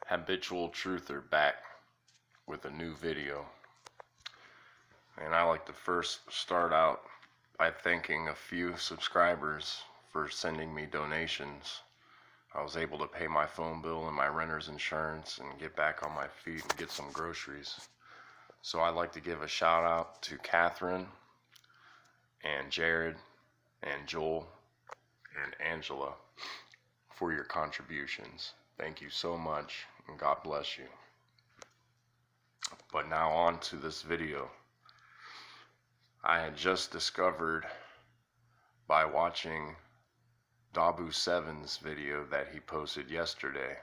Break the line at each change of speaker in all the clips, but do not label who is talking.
Habitual Truther back with a new video. And I like to first start out by thanking a few subscribers for sending me donations. I was able to pay my phone bill and my renter's insurance and get back on my feet and get some groceries. So I'd like to give a shout out to Catherine and Jared and Joel and Angela for your contributions. Thank you so much, and God bless you. But now on to this video. I had just discovered by watching Dabu7's video that he posted yesterday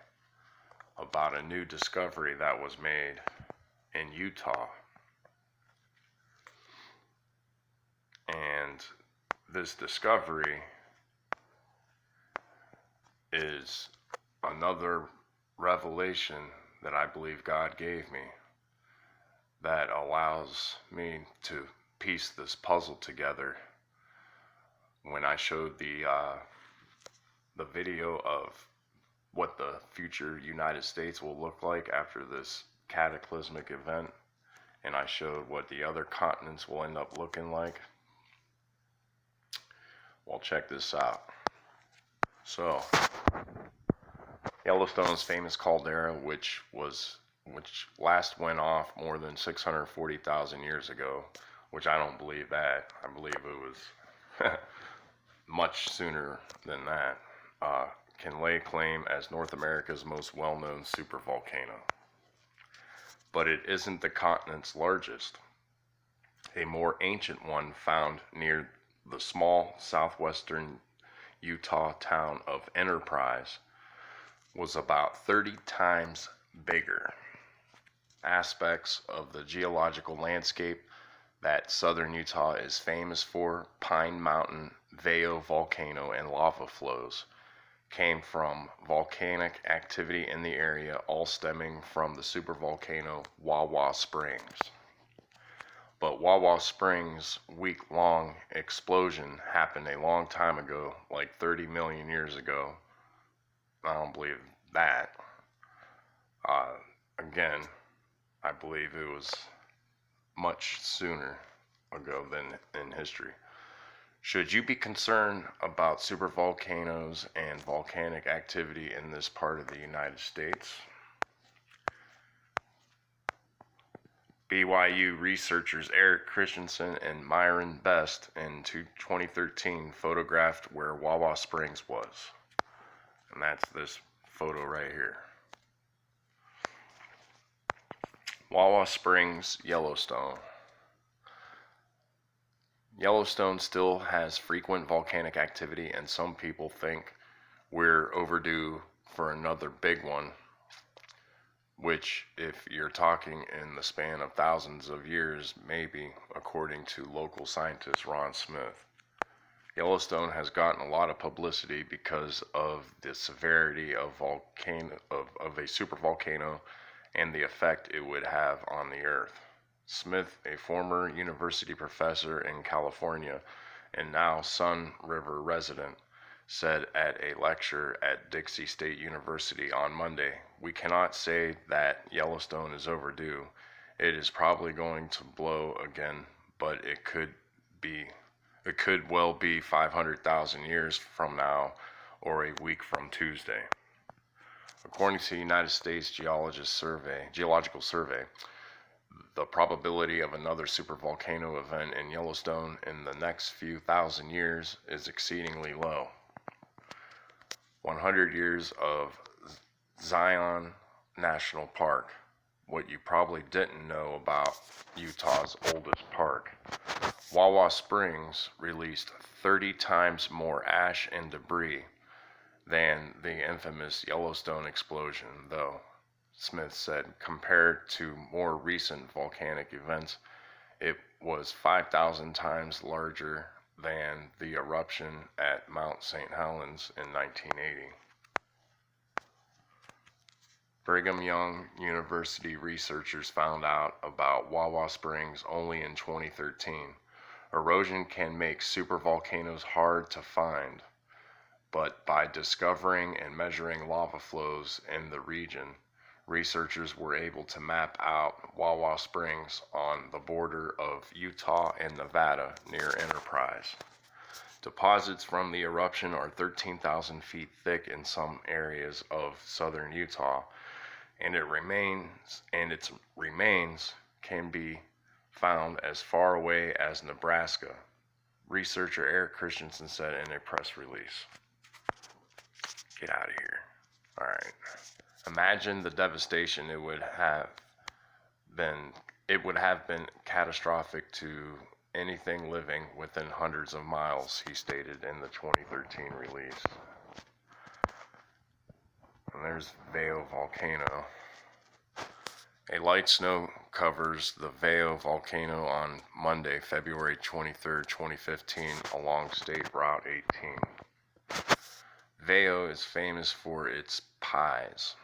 about a new discovery that was made in Utah. And this discovery is another revelation that I believe God gave me that allows me to piece this puzzle together. When I showed the video of what the future United States will look like after this cataclysmic event, and I showed what the other continents will end up looking like. Well, check this out. So, Yellowstone's famous caldera, which last went off more than 640,000 years ago, which I don't believe that. I believe it was much sooner than that, can lay claim as North America's most well-known supervolcano. But it isn't the continent's largest. A more ancient one found near the small southwestern Utah town of Enterprise was about 30 times bigger. Aspects of the geological landscape that southern Utah is famous for, Pine Mountain, Vail volcano, and lava flows, came from volcanic activity in the area, all stemming from the supervolcano Wawa Springs. But Wawa Springs' week-long explosion happened a long time ago, like 30 million years ago. I don't believe that. Again, I believe it was much sooner ago than in history. Should you be concerned about supervolcanoes and volcanic activity in this part of the United States? BYU researchers Eric Christensen and Myron Best in 2013 photographed where Wawa Springs was. And that's this photo right here. Wawa Springs, Yellowstone. Yellowstone still has frequent volcanic activity, and some people think we're overdue for another big one, which, if you're talking in the span of thousands of years, maybe, according to local scientist Ron Smith. Yellowstone has gotten a lot of publicity because of the severity of a supervolcano and the effect it would have on the earth. Smith, a former university professor in California and now Sun River resident, said at a lecture at Dixie State University on Monday, "We cannot say that Yellowstone is overdue. It is probably going to blow again, but it could well be 500,000 years from now or a week from Tuesday." According to the United States Geological Survey, the probability of another supervolcano event in Yellowstone in the next few thousand years is exceedingly low. 100 years of Zion National Park. What you probably didn't know about Utah's oldest park. Wawa Springs released 30 times more ash and debris than the infamous Yellowstone explosion, though, Smith said. Compared to more recent volcanic events, it was 5,000 times larger than the eruption at Mount St. Helens in 1980. Brigham Young University researchers found out about Wawa Springs only in 2013. Erosion can make supervolcanoes hard to find, but by discovering and measuring lava flows in the region, researchers were able to map out Wawa Springs on the border of Utah and Nevada near Enterprise. Deposits from the eruption are 13,000 feet thick in some areas of southern Utah, and its remains can be found as far away as Nebraska, researcher Eric Christensen said in a press release. Get out of here. All right. Imagine the devastation it would have been. It would have been catastrophic to anything living within hundreds of miles, he stated in the 2013 release. And there's Vail Volcano. A light snow covers the Vail Volcano on Monday, February 23, 2015, along State Route 18. Vail is famous for its pies.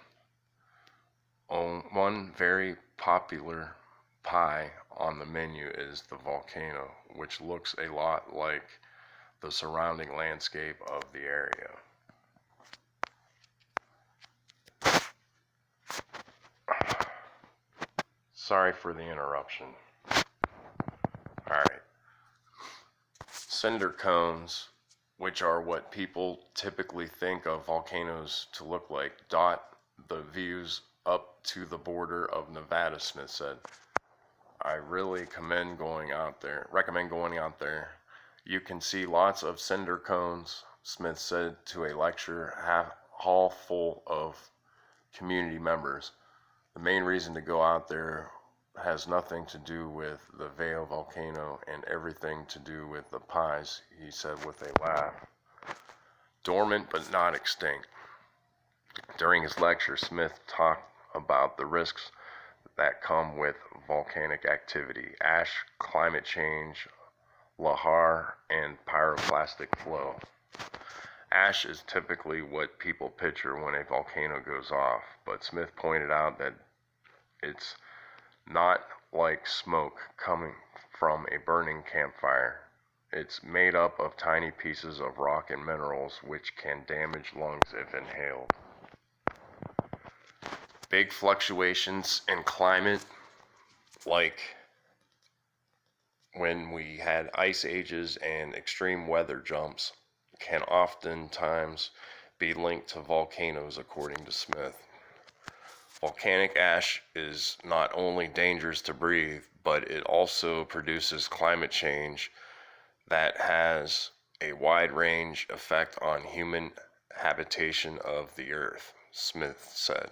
One very popular pie on the menu is the volcano, which looks a lot like the surrounding landscape of the area. Sorry for the interruption. Alright. Cinder cones, which are what people typically think of volcanoes to look like, dot the views up to the border of Nevada, Smith said. I really recommend going out there. You can see lots of cinder cones, Smith said to a lecture hall full of community members. The main reason to go out there has nothing to do with the Vail volcano and everything to do with the pies, he said with a laugh. Dormant but not extinct. During his lecture, Smith talked about the risks that come with volcanic activity, ash, climate change, lahar, and pyroclastic flow. Ash is typically what people picture when a volcano goes off, but Smith pointed out that it's not like smoke coming from a burning campfire. It's made up of tiny pieces of rock and minerals which can damage lungs if inhaled. Big fluctuations in climate, like when we had ice ages and extreme weather jumps, can oftentimes be linked to volcanoes, according to Smith. Volcanic ash is not only dangerous to breathe, but it also produces climate change that has a wide range effect on human habitation of the earth, Smith said.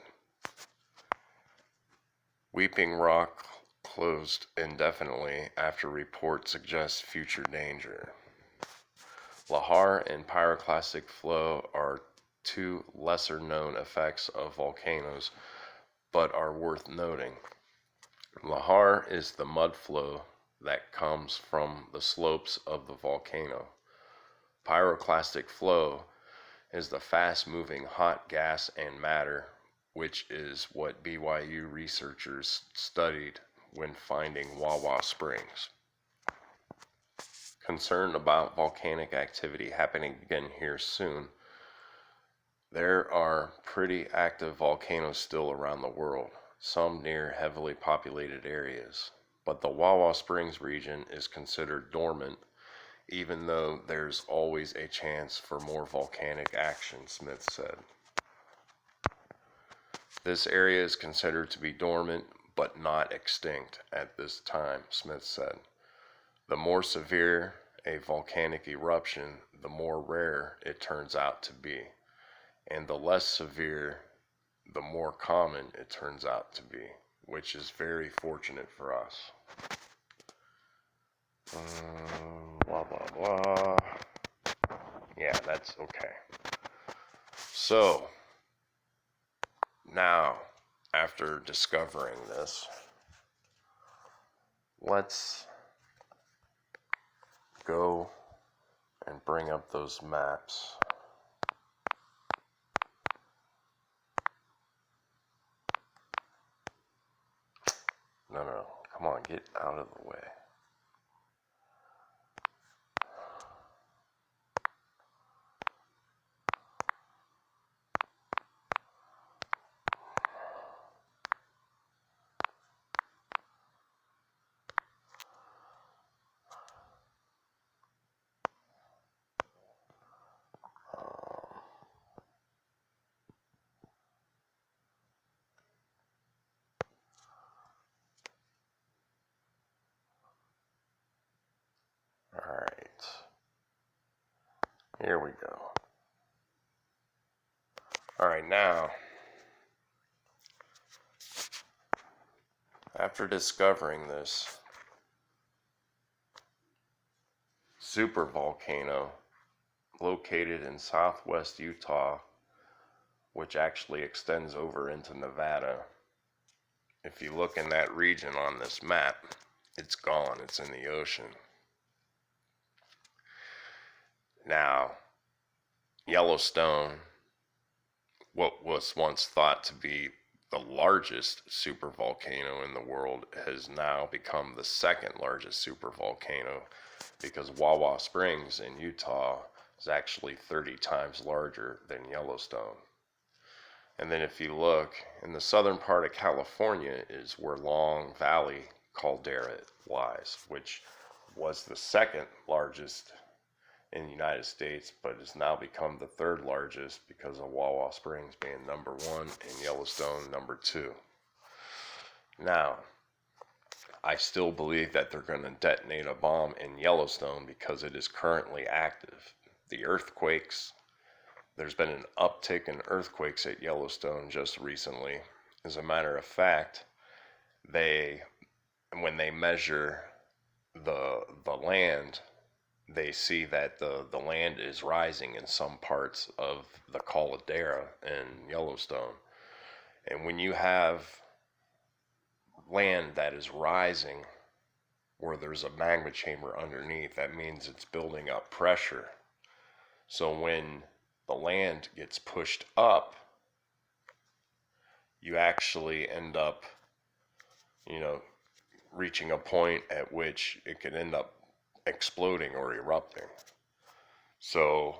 Weeping Rock closed indefinitely after reports suggest future danger. Lahar and pyroclastic flow are two lesser-known effects of volcanoes, but are worth noting. Lahar is the mud flow that comes from the slopes of the volcano. Pyroclastic flow is the fast-moving hot gas and matter, which is what BYU researchers studied when finding Wawa Springs. Concerned about volcanic activity happening again here soon, there are pretty active volcanoes still around the world, some near heavily populated areas, but the Wawa Springs region is considered dormant, even though there's always a chance for more volcanic action, Smith said. This area is considered to be dormant but not extinct at this time, Smith said. The more severe a volcanic eruption, the more rare it turns out to be, and the less severe, the more common it turns out to be, which is very fortunate for us. Blah, blah, blah. Yeah, that's okay. So, now, after discovering this, let's go and bring up those maps. No, come on, get out of the way. Here we go. Alright, now, after discovering this supervolcano located in southwest Utah, which actually extends over into Nevada, if you look in that region on this map, it's gone. It's in the ocean. Now, Yellowstone, what was once thought to be the largest supervolcano in the world, has now become the second largest supervolcano, because Wawa Springs in Utah is actually 30 times larger than Yellowstone. And then if you look in the southern part of California is where Long Valley caldera lies, which was the second largest in the United States, but has now become the third largest because of Wawa Springs being number one and Yellowstone number two. Now, I still believe that they're going to detonate a bomb in Yellowstone because it is currently active. The earthquakes, there's been an uptick in earthquakes at Yellowstone just recently. As a matter of fact, when they measure the land, they see that the land is rising in some parts of the caldera in Yellowstone. And when you have land that is rising where there's a magma chamber underneath, that means it's building up pressure. So when the land gets pushed up, you actually end up, reaching a point at which it could end up exploding or erupting. So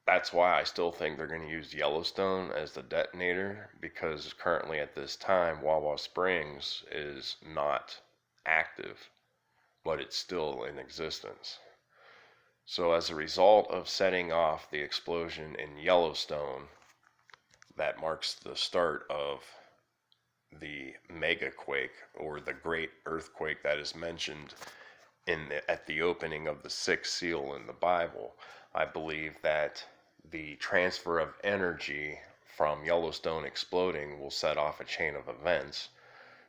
that's why I still think they're going to use Yellowstone as the detonator, because currently at this time Wawa Springs is not active, but it's still in existence. So as a result of setting off the explosion in Yellowstone, that marks the start of the megaquake, or the great earthquake that is mentioned at the opening of the sixth seal in the Bible. I believe that the transfer of energy from Yellowstone exploding will set off a chain of events,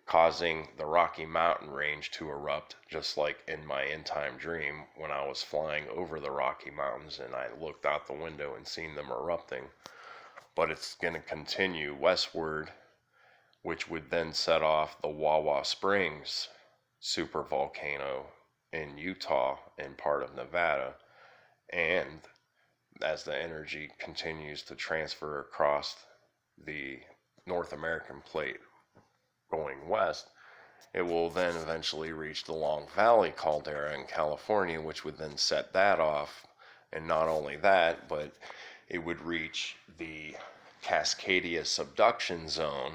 causing the Rocky Mountain range to erupt, just like in my end-time dream when I was flying over the Rocky Mountains and I looked out the window and seen them erupting. But it's going to continue westward, which would then set off the Wawa Springs supervolcano in Utah and part of Nevada. And as the energy continues to transfer across the North American plate going west, it will then eventually reach the Long Valley caldera in California, which would then set that off. And not only that, but it would reach the Cascadia subduction zone,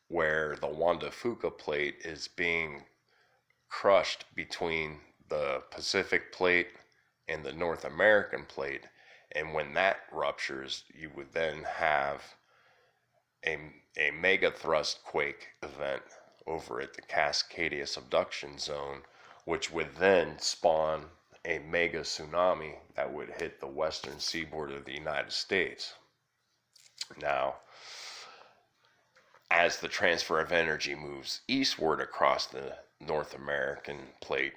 where the Juan de Fuca plate is being crushed between the Pacific plate and the North American plate. And when that ruptures, you would then have a mega thrust quake event over at the Cascadia subduction zone, which would then spawn a mega tsunami that would hit the western seaboard of the United States. Now, as the transfer of energy moves eastward across the North American plate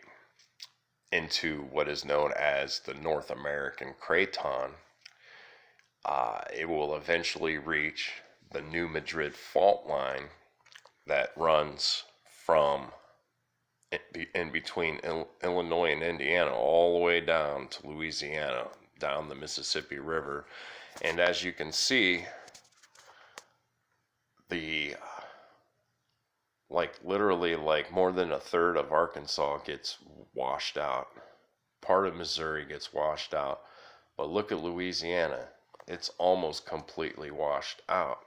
into what is known as the North American craton, it will eventually reach the New Madrid fault line that runs from in between Illinois and Indiana all the way down to Louisiana, down the Mississippi River. And as you can see, literally more than a third of Arkansas gets washed out. Part of Missouri gets washed out. But look at Louisiana. It's almost completely washed out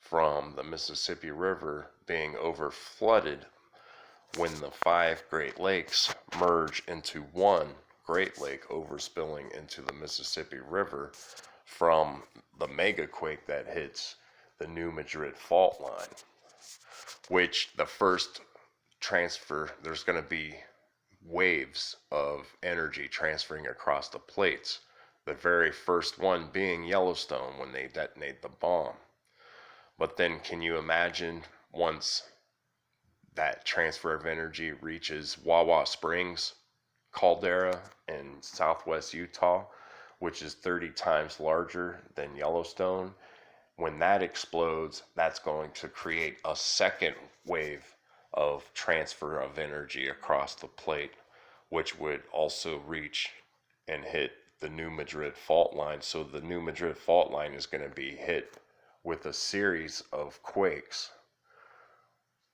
from the Mississippi River being over flooded when the 5 Great Lakes merge into one Great Lake, overspilling into the Mississippi River from the megaquake that hits the New Madrid fault line. Which the first transfer, there's going to be waves of energy transferring across the plates. The very first one being Yellowstone when they detonate the bomb. But then can you imagine once that transfer of energy reaches Wawa Springs caldera in southwest Utah, which is 30 times larger than Yellowstone? When that explodes, that's going to create a second wave of transfer of energy across the plate, which would also reach and hit the New Madrid fault line. So the New Madrid fault line is going to be hit with a series of quakes,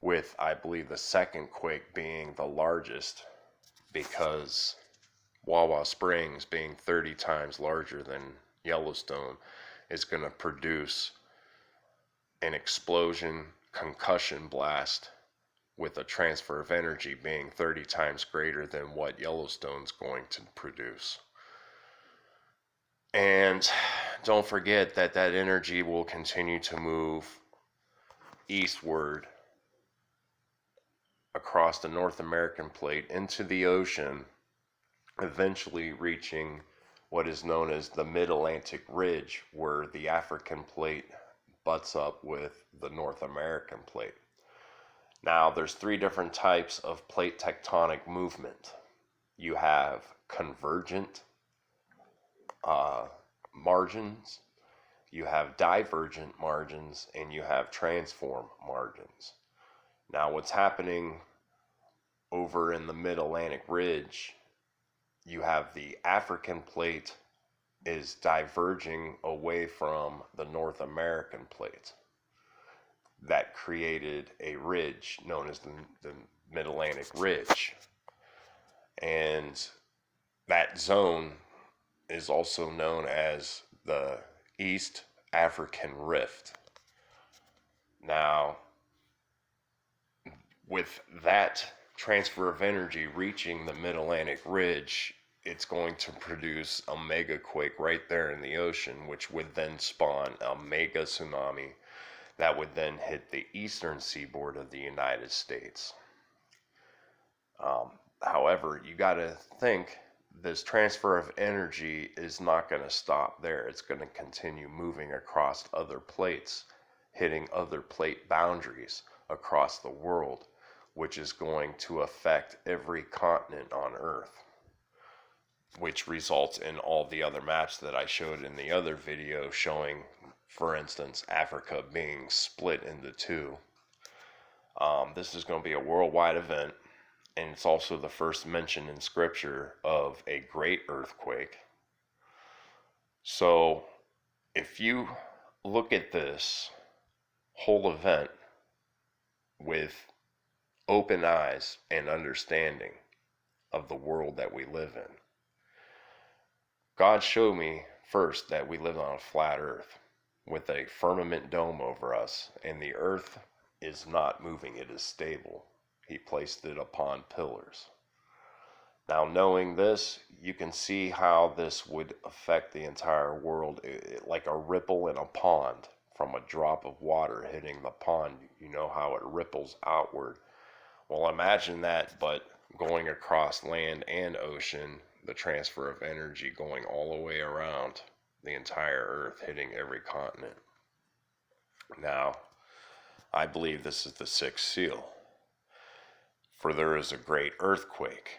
with, I believe, the second quake being the largest, because Wawa Springs, being 30 times larger than Yellowstone, is going to produce an explosion concussion blast with a transfer of energy being 30 times greater than what Yellowstone's going to produce. And don't forget that that energy will continue to move eastward across the North American plate into the ocean, eventually reaching what is known as the Mid-Atlantic Ridge, where the African plate butts up with the North American plate. Now, there's three different types of plate tectonic movement. You have convergent margins, you have divergent margins, and you have transform margins. Now, what's happening over in the Mid-Atlantic Ridge, you have the African plate is diverging away from the North American plate. That created a ridge known as the Mid-Atlantic Ridge. And that zone is also known as the East African Rift. Now, with that transfer of energy reaching the Mid-Atlantic Ridge, it's going to produce a mega quake right there in the ocean, which would then spawn a mega tsunami that would then hit the eastern seaboard of the United States. However, you got to think this transfer of energy is not going to stop there. It's going to continue moving across other plates, hitting other plate boundaries across the world, which is going to affect every continent on Earth, which results in all the other maps that I showed in the other video showing, for instance, Africa being split into two. This is going to be a worldwide event, and it's also the first mention in scripture of a great earthquake. So if you look at this whole event with open eyes and understanding of the world that we live in, God showed me first that we live on a flat earth with a firmament dome over us, and the earth is not moving, it is stable. He placed it upon pillars. Now, knowing this, you can see how this would affect the entire world, like a ripple in a pond. From a drop of water hitting the pond, you know how it ripples outward. Well, imagine that, but going across land and ocean, the transfer of energy going all the way around the entire earth, hitting every continent. Now, I believe this is the sixth seal. For there is a great earthquake.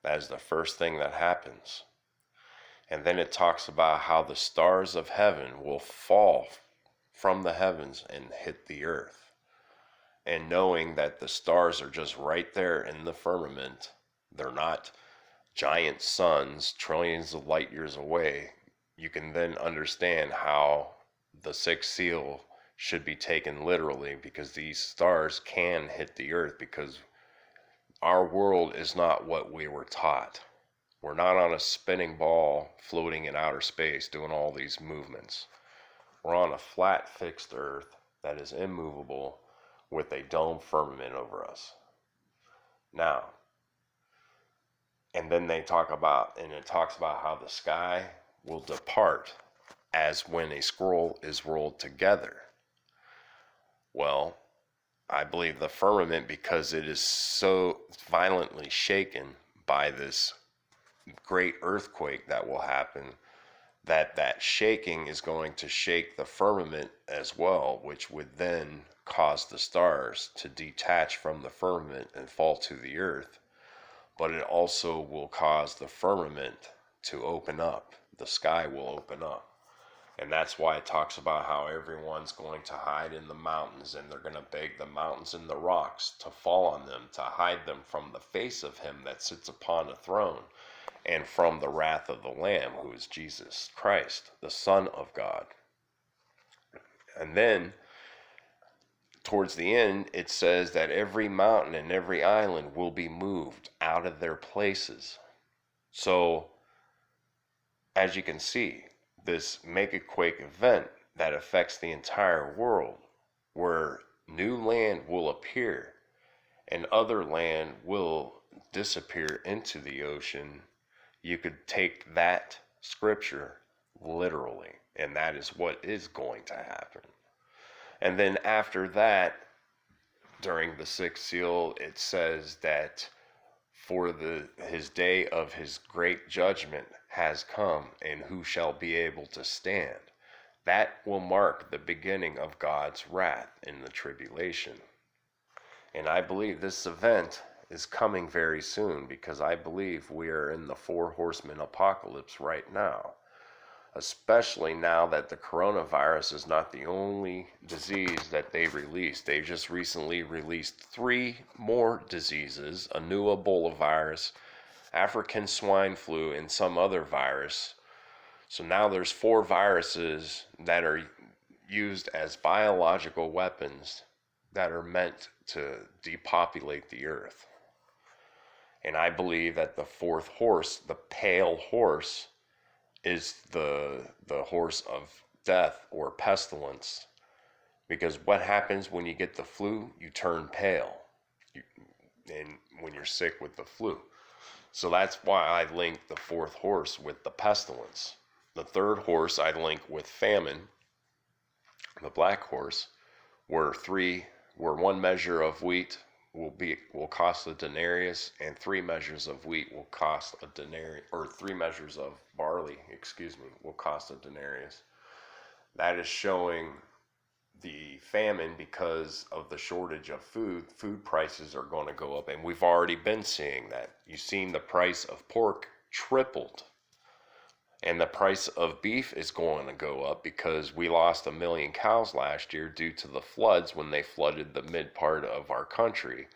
That is the first thing that happens. And then it talks about how the stars of heaven will fall from the heavens and hit the earth. And knowing that the stars are just right there in the firmament, they're not giant suns trillions of light years away, you can then understand how the sixth seal should be taken literally, because these stars can hit the earth, because our world is not what we were taught. We're not on a spinning ball floating in outer space doing all these movements. We're on a flat, fixed earth that is immovable with a dome firmament over us. Now, and then they talk about, and it talks about how the sky will depart as when a scroll is rolled together. Well, I believe the firmament, because it is so violently shaken by this great earthquake that will happen, that shaking is going to shake the firmament as well, which would then cause the stars to detach from the firmament and fall to the earth. But it also will cause the firmament to open up. The sky will open up. And that's why it talks about how everyone's going to hide in the mountains, and they're going to beg the mountains and the rocks to fall on them, to hide them from the face of him that sits upon the throne, and from the wrath of the Lamb, who is Jesus Christ, the Son of God. And then, towards the end, it says that every mountain and every island will be moved out of their places. So, as you can see, this megaquake event that affects the entire world, where new land will appear and other land will disappear into the ocean, you could take that scripture literally, and that is what is going to happen. And then after that, during the sixth seal, it says that for his day of his great judgment has come, and who shall be able to stand? That will mark the beginning of God's wrath in the tribulation. And I believe this event is coming very soon, because I believe we are in the four horsemen apocalypse right now. Especially now that the coronavirus is not the only disease that they released. They just recently released 3 more diseases: a new Ebola virus, African swine flu, and some other virus. So now there's 4 viruses that are used as biological weapons that are meant to depopulate the earth. And I believe that the 4th horse, the pale horse, is the horse of death or pestilence. Because what happens when you get the flu? You turn pale, and when you're sick with the flu. So that's why I link the 4th horse with the pestilence. The 3rd horse I link with famine, the black horse, where 1 measure of wheat will cost a denarius, and 3 measures of wheat will cost a denarius, or 3 measures of barley, will cost a denarius. That is showing the famine because of the shortage of food. Food prices are going to go up, and we've already been seeing that. You've seen the price of pork tripled, and the price of beef is going to go up because we lost 1 million cows last year due to the floods when they flooded the mid part of our country,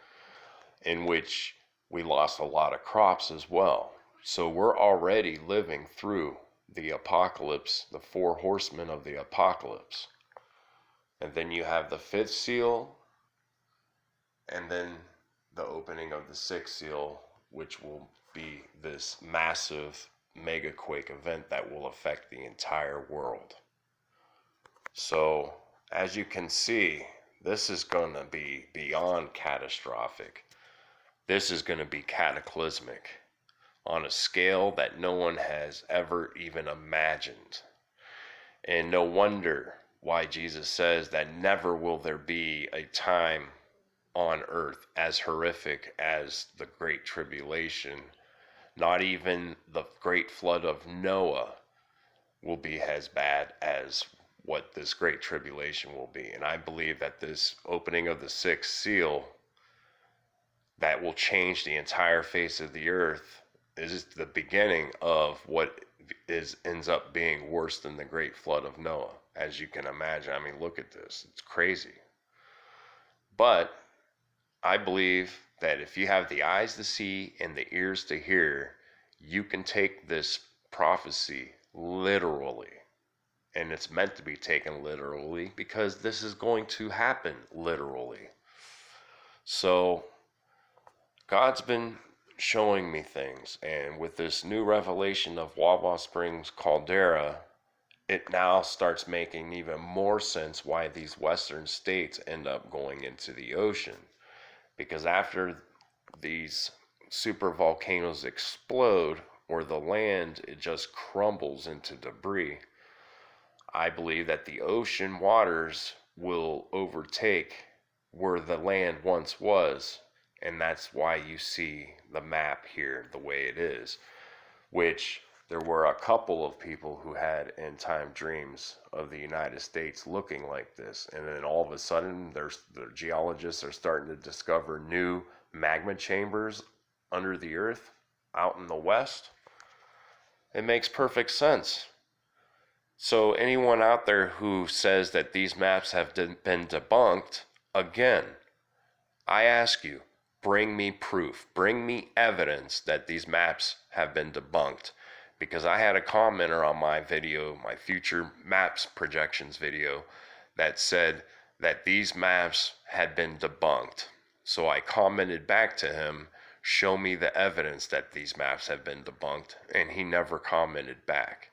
in which we lost a lot of crops as well. So we're already living through the apocalypse, the 4 horsemen of the apocalypse. And then you have the 5th seal, and then the opening of the 6th seal, which will be this massive megaquake event that will affect the entire world. So, as you can see, this is going to be beyond catastrophic. This is going to be cataclysmic on a scale that no one has ever even imagined. And no wonder why Jesus says that never will there be a time on earth as horrific as the Great Tribulation. Not even the great flood of Noah will be as bad as what this Great Tribulation will be. And I believe that this opening of the 6th seal that will change the entire face of the earth is the beginning of what ends up being worse than the great flood of Noah, as you can imagine. I mean, look at this. It's crazy. But I believe that if you have the eyes to see and the ears to hear, you can take this prophecy literally. And it's meant to be taken literally because this is going to happen literally. So God's been showing me things, and with this new revelation of Wawa Springs caldera, it now starts making even more sense why these western states end up going into the ocean. Because after these super volcanoes explode, or the land, it just crumbles into debris, I believe that the ocean waters will overtake where the land once was. And that's why you see the map here the way it is, which there were a couple of people who had end time dreams of the United States looking like this. And then all of a sudden, the geologists are starting to discover new magma chambers under the earth out in the west. It makes perfect sense. So anyone out there who says that these maps have been debunked, again, I ask you, bring me proof, bring me evidence that these maps have been debunked. Because I had a commenter on my video, my future maps projections video, that said that these maps had been debunked. So I commented back to him, show me the evidence that these maps have been debunked, and he never commented back.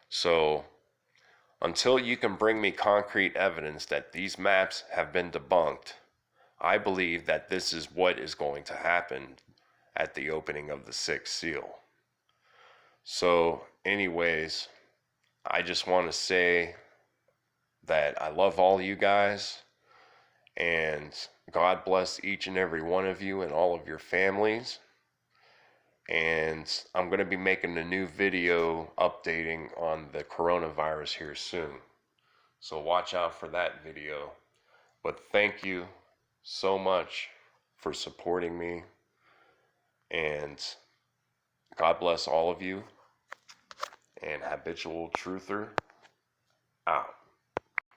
So until you can bring me concrete evidence that these maps have been debunked, I believe that this is what is going to happen at the opening of the sixth seal. So anyways, I just want to say that I love all you guys, and God bless each and every one of you and all of your families. And I'm going to be making a new video updating on the coronavirus here soon. So watch out for that video. But thank you so much for supporting me, and God bless all of you, and Habitual Truther out.